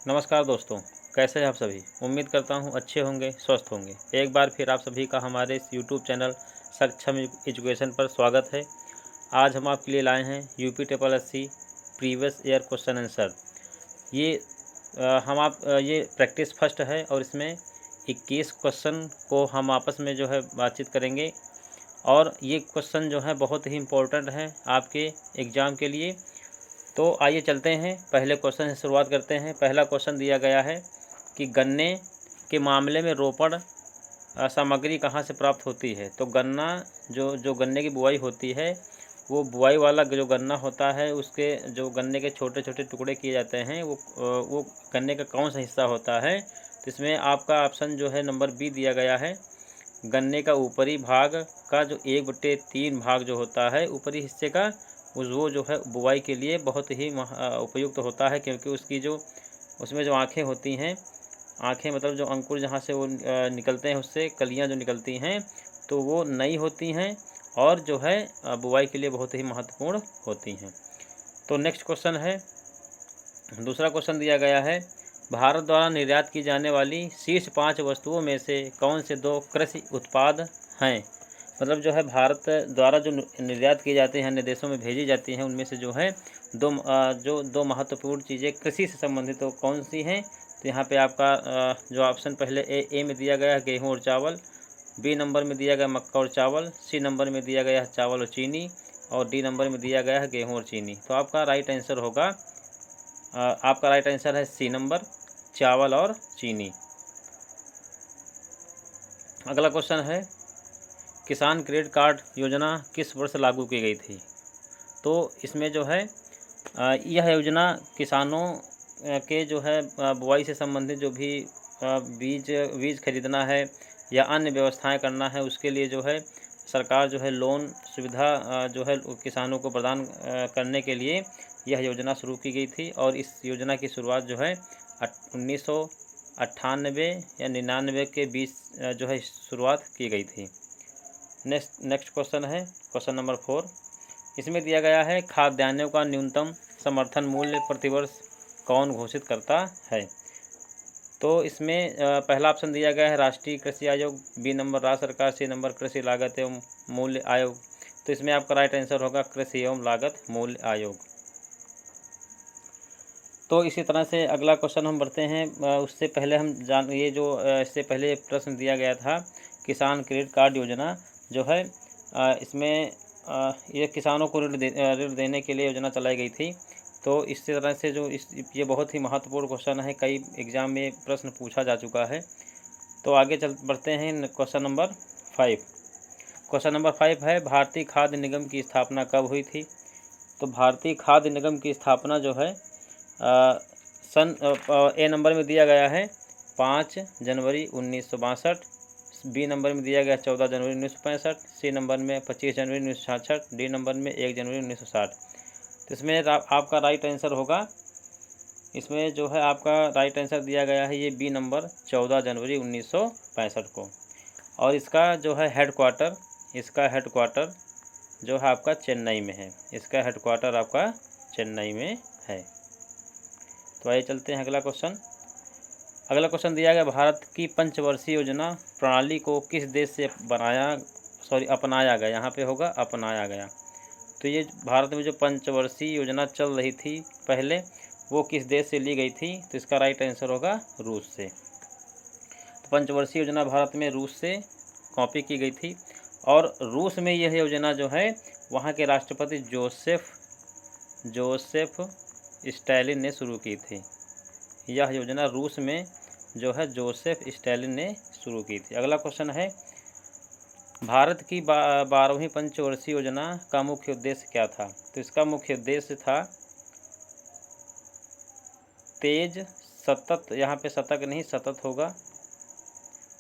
नमस्कार दोस्तों, कैसे हैं आप सभी? उम्मीद करता हूँ अच्छे होंगे, स्वस्थ होंगे। एक बार फिर आप सभी का हमारे इस यूट्यूब चैनल सक्षम एजुकेशन पर स्वागत है। आज हम आपके लिए लाए हैं UP triple SC previous year question answer. ये ये प्रैक्टिस फर्स्ट है और इसमें 21 क्वेश्चन को हम आपस में जो है बातचीत करेंगे और ये क्वेश्चन जो है बहुत ही इम्पोर्टेंट है आपके एग्ज़ाम के लिए। तो आइए चलते हैं, पहले क्वेश्चन से शुरुआत करते हैं। पहला क्वेश्चन दिया गया है कि गन्ने के मामले में रोपण सामग्री कहाँ से प्राप्त होती है। तो गन्ना जो गन्ने की बुआई होती है, वो बुआई वाला जो गन्ना होता है उसके जो गन्ने के छोटे छोटे टुकड़े किए जाते हैं वो गन्ने का कौन सा हिस्सा होता है। तो इसमें आपका ऑप्शन जो है नंबर बी दिया गया है। गन्ने का ऊपरी भाग का जो 1/3 भाग जो होता है ऊपरी हिस्से का, वो जो है बुवाई के लिए बहुत ही उपयुक्त होता है, क्योंकि उसकी जो उसमें जो आँखें होती हैं, आँखें मतलब जो अंकुर जहाँ से वो निकलते हैं, उससे कलियाँ जो निकलती हैं तो वो नई होती हैं और जो है बुवाई के लिए बहुत ही महत्वपूर्ण होती हैं। तो नेक्स्ट क्वेश्चन है, दूसरा क्वेश्चन दिया गया है, भारत द्वारा निर्यात की जाने वाली शीर्ष 5 वस्तुओं में से कौन से 2 कृषि उत्पाद हैं। मतलब जो है भारत द्वारा जो निर्यात की जाती हैं, अन्य देशों में भेजी जाती हैं, उनमें से जो है दो महत्वपूर्ण चीज़ें कृषि से संबंधित तो कौन सी हैं। तो यहाँ पे आपका जो ऑप्शन पहले ए में दिया गया है गेहूँ और चावल, बी नंबर में दिया गया मक्का और चावल, सी नंबर में दिया गया है चावल और चीनी, और डी नंबर में दिया गया है गेहूँ और चीनी। तो आपका राइट आंसर है सी नंबर, चावल और चीनी। अगला क्वेश्चन है, किसान क्रेडिट कार्ड योजना किस वर्ष लागू की गई थी। तो इसमें जो है यह योजना किसानों के जो है बुआई से संबंधित जो भी बीज खरीदना है या अन्य व्यवस्थाएं करना है, उसके लिए जो है सरकार जो है लोन सुविधा जो है किसानों को प्रदान करने के लिए यह योजना शुरू की गई थी। और इस योजना की शुरुआत जो है 1998 या 99 के बीच जो है शुरुआत की गई थी। नेक्स्ट क्वेश्चन है क्वेश्चन नंबर 4। इसमें दिया गया है खाद्यान्नों का न्यूनतम समर्थन मूल्य प्रतिवर्ष कौन घोषित करता है। तो इसमें पहला ऑप्शन दिया गया है राष्ट्रीय कृषि आयोग, बी नंबर राज्य सरकार, सी नंबर कृषि लागत एवं मूल्य आयोग। तो इसमें आपका राइट आंसर होगा कृषि एवं लागत मूल्य आयोग। तो इसी तरह से अगला क्वेश्चन हम बढ़ते हैं। उससे पहले हम ये जो इससे पहले प्रश्न दिया गया था, किसान क्रेडिट कार्ड योजना जो है इसमें ये किसानों को ऋण देने के लिए योजना चलाई गई थी। तो इसी तरह से ये बहुत ही महत्वपूर्ण क्वेश्चन है, कई एग्जाम में प्रश्न पूछा जा चुका है। तो आगे बढ़ते हैं क्वेश्चन नंबर 5। क्वेश्चन नंबर 5 है, भारतीय खाद्य निगम की स्थापना कब हुई थी। तो भारतीय खाद्य निगम की स्थापना जो है ए नंबर में दिया गया है 5 जनवरी 1962, बी नंबर में दिया गया 14 जनवरी 1965, सी नंबर में 25 जनवरी 1966, डी नंबर में 1 जनवरी 1960। तो इसमें आपका राइट आंसर होगा, इसमें जो है आपका राइट आंसर दिया गया है ये बी नंबर 14 जनवरी 1965 को। और इसका जो है हेडक्वार्टर जो है आपका चेन्नई में है। इसका हेडक्वार्टर आपका चेन्नई में है। तो आइए चलते हैं अगला क्वेश्चन दिया गया, भारत की पंचवर्षीय योजना प्रणाली को किस देश से अपनाया गया। यहाँ पे होगा अपनाया गया। तो ये भारत में जो पंचवर्षीय योजना चल रही थी पहले, वो किस देश से ली गई थी। तो इसका राइट आंसर होगा रूस से। तो पंचवर्षीय योजना भारत में रूस से कॉपी की गई थी और रूस में यह योजना जो है वहाँ के राष्ट्रपति जोसेफ स्टालिन ने शुरू की थी। यह योजना रूस में जो है जोसेफ स्टालिन ने शुरू की थी। अगला क्वेश्चन है, भारत की 12वीं पंचवर्षीय योजना का मुख्य उद्देश्य क्या था। तो इसका मुख्य उद्देश्य था तेज सतत, यहाँ पे शतक नहीं सतत होगा,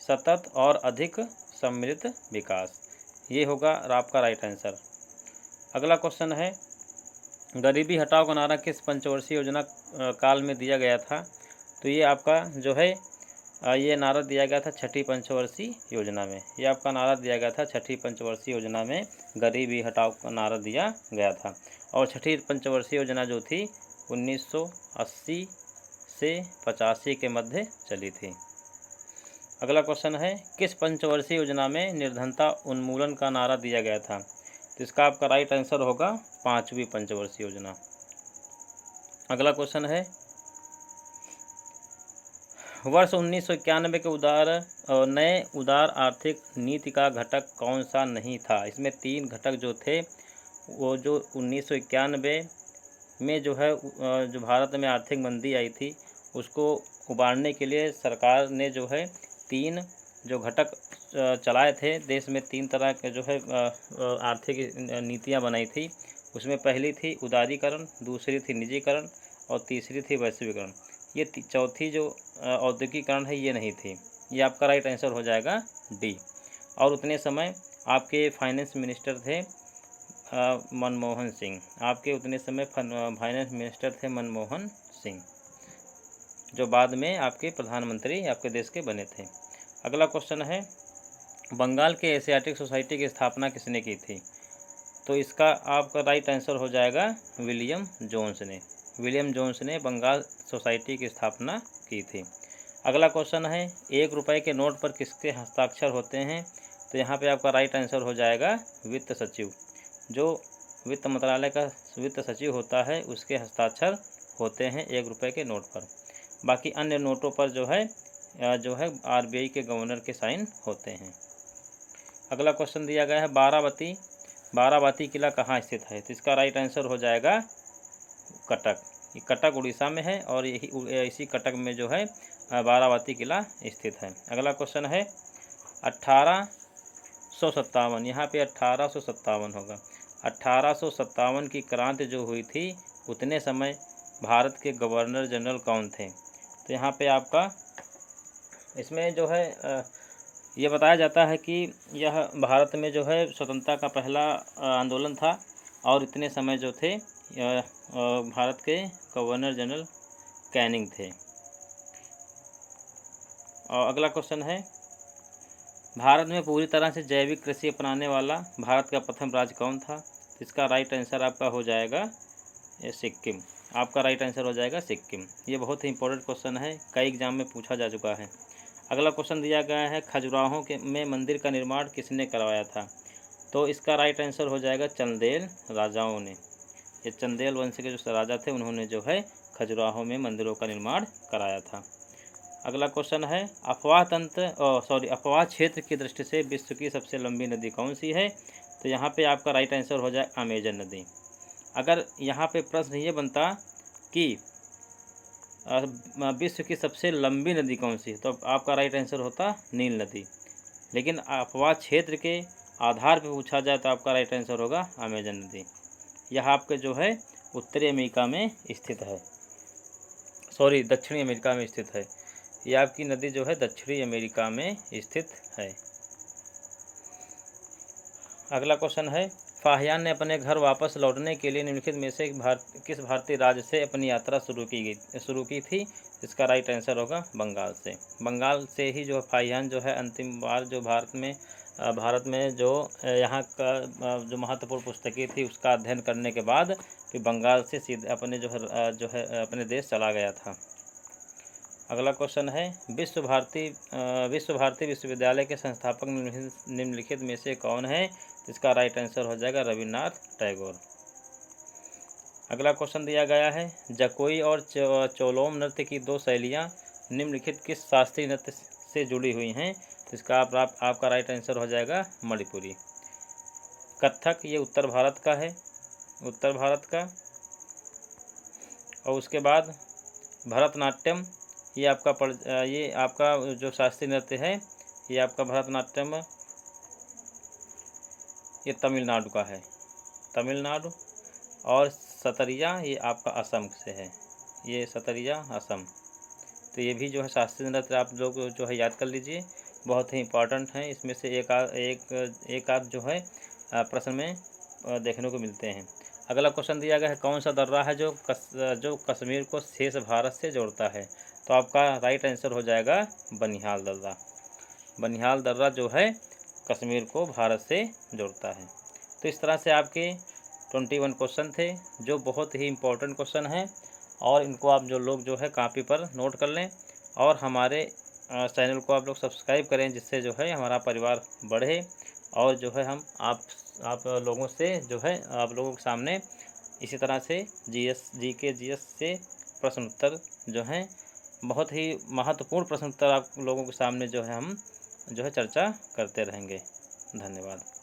सतत और अधिक सम्मिलित विकास, ये होगा आपका राइट आंसर। अगला क्वेश्चन है, गरीबी हटाओ का नारा किस पंचवर्षीय योजना काल में दिया गया था। तो ये आपका जो है ये नारा दिया गया था छठी पंचवर्षीय योजना में। ये आपका नारा दिया गया था छठी पंचवर्षीय योजना में, गरीबी हटाओ का नारा दिया गया था। और छठी पंचवर्षीय योजना जो थी 1980 से 85 के मध्य चली थी। अगला क्वेश्चन है, किस पंचवर्षीय योजना में निर्धनता उन्मूलन का नारा दिया गया था? तो इसका आपका राइट आंसर होगा 5वीं पंचवर्षीय योजना। अगला क्वेश्चन है, वर्ष 1991 के नए उदार आर्थिक नीति का घटक कौन सा नहीं था? इसमें 3 घटक जो थे वो जो 1991 में जो है जो भारत में आर्थिक मंदी आई थी उसको उबारने के लिए सरकार ने जो है 3 जो घटक चलाए थे। देश में 3 तरह के जो है आर्थिक नीतियां बनाई थी। उसमें पहली थी उदारीकरण, दूसरी थी निजीकरण और तीसरी थी वैश्वीकरण। ये चौथी जो औद्योगिकरण है ये नहीं थी। ये आपका राइट आंसर हो जाएगा डी। और उतने समय आपके फाइनेंस मिनिस्टर थे मनमोहन सिंह। आपके उतने समय फाइनेंस मिनिस्टर थे मनमोहन सिंह, जो बाद में आपके प्रधानमंत्री आपके देश के बने थे। अगला क्वेश्चन है, बंगाल के एशियाटिक सोसाइटी की स्थापना किसने की थी? तो इसका आपका राइट आंसर हो जाएगा विलियम जोन्स ने। विलियम जोन्स ने बंगाल सोसाइटी की स्थापना की थी। अगला क्वेश्चन है, 1 रुपये के नोट पर किसके हस्ताक्षर होते हैं? तो यहाँ पे आपका राइट आंसर हो जाएगा वित्त सचिव। जो वित्त मंत्रालय का वित्त सचिव होता है उसके हस्ताक्षर होते हैं 1 रुपये के नोट पर। बाकी अन्य नोटों पर जो है आरबीआई के गवर्नर के साइन होते हैं। अगला क्वेश्चन दिया गया है, बाराबती किला कहाँ स्थित है? तो इसका राइट आंसर हो जाएगा कटक। ये कटक उड़ीसा में है और इसी कटक में जो है बाराबती किला स्थित है। अगला क्वेश्चन है, 1857, यहाँ पे 1857 होगा। 1857 की क्रांति जो हुई थी उतने समय भारत के गवर्नर जनरल कौन थे? तो यहाँ पे आपका इसमें जो है ये बताया जाता है कि यह भारत में जो है स्वतंत्रता का पहला आंदोलन था और इतने समय जो थे भारत के गवर्नर जनरल कैनिंग थे। और अगला क्वेश्चन है, भारत में पूरी तरह से जैविक कृषि अपनाने वाला भारत का प्रथम राज्य कौन था? इसका राइट आंसर आपका हो जाएगा सिक्किम। आपका राइट आंसर हो जाएगा सिक्किम। ये बहुत ही इंपॉर्टेंट क्वेश्चन है, कई एग्जाम में पूछा जा चुका है। अगला क्वेश्चन दिया गया है, खजुराहो में मंदिर का निर्माण किसने करवाया था? तो इसका राइट आंसर हो जाएगा चंदेल राजाओं ने। ये चंदेल वंश के जो राजा थे उन्होंने जो है खजुराहो में मंदिरों का निर्माण कराया था। अगला क्वेश्चन है, अफवाह क्षेत्र की दृष्टि से विश्व की सबसे लंबी नदी कौन सी है? तो यहाँ पे आपका राइट आंसर हो जाए अमेजन नदी। अगर यहाँ पे प्रश्न ये बनता कि विश्व की सबसे लंबी नदी कौन सी है तो आपका राइट आंसर होता नील नदी। लेकिन अफवाह क्षेत्र के आधार पर पूछा जाए तो आपका राइट आंसर होगा अमेजन नदी। यह आपके जो है उत्तरी अमेरिका में स्थित है, दक्षिणी अमेरिका में स्थित है। यह आपकी नदी जो है दक्षिणी अमेरिका में स्थित है। अगला क्वेश्चन है, फाहियान ने अपने घर वापस लौटने के लिए निम्नलिखित में से किस भारतीय राज्य से अपनी यात्रा शुरू की थी? इसका राइट आंसर होगा बंगाल से। बंगाल से ही जो फाहियान जो है अंतिम बार जो भारत में जो यहाँ का जो महत्वपूर्ण पुस्तकें थी उसका अध्ययन करने के बाद फिर बंगाल से सीधे अपने जो है अपने देश चला गया था। अगला क्वेश्चन है, विश्व भारती विश्वविद्यालय के संस्थापक निम्नलिखित में से कौन है? इसका राइट आंसर हो जाएगा रविन्द्रनाथ टैगोर। अगला क्वेश्चन दिया गया है, जकोई और चोलोम नृत्य की 2 शैलियाँ निम्नलिखित किस शास्त्रीय नृत्य से जुड़ी हुई हैं? इसका आपका राइट आंसर हो जाएगा मणिपुरी। कथक ये उत्तर भारत का है, उत्तर भारत का। और उसके बाद भरतनाट्यम ये आपका जो शास्त्रीय नृत्य है ये आपका भरतनाट्यम ये तमिलनाडु का है, तमिलनाडु। और सतरिया ये आपका असम से है, ये सतरिया असम। तो ये भी जो है शास्त्रीय नृत्य आप लोग जो है याद कर लीजिए, बहुत ही इंपॉर्टेंट हैं। इसमें से एक आध जो है प्रश्न में देखने को मिलते हैं। अगला क्वेश्चन दिया गया है, कौन सा दर्रा है जो कश्मीर को शेष भारत से जोड़ता है? तो आपका राइट आंसर हो जाएगा बनिहाल दर्रा। बनिहाल दर्रा जो है कश्मीर को भारत से जोड़ता है। तो इस तरह से आपके 21 क्वेश्चन थे जो बहुत ही इम्पोर्टेंट क्वेश्चन हैं और इनको आप जो लोग जो है कापी पर नोट कर लें और हमारे चैनल को आप लोग सब्सक्राइब करें, जिससे जो है हमारा परिवार बढ़े और जो है हम आप लोगों से जो है आप लोगों के सामने इसी तरह से जीके जीएस से प्रश्न उत्तर जो हैं बहुत ही महत्वपूर्ण प्रश्न उत्तर आप लोगों के सामने जो है हम जो है चर्चा करते रहेंगे। धन्यवाद।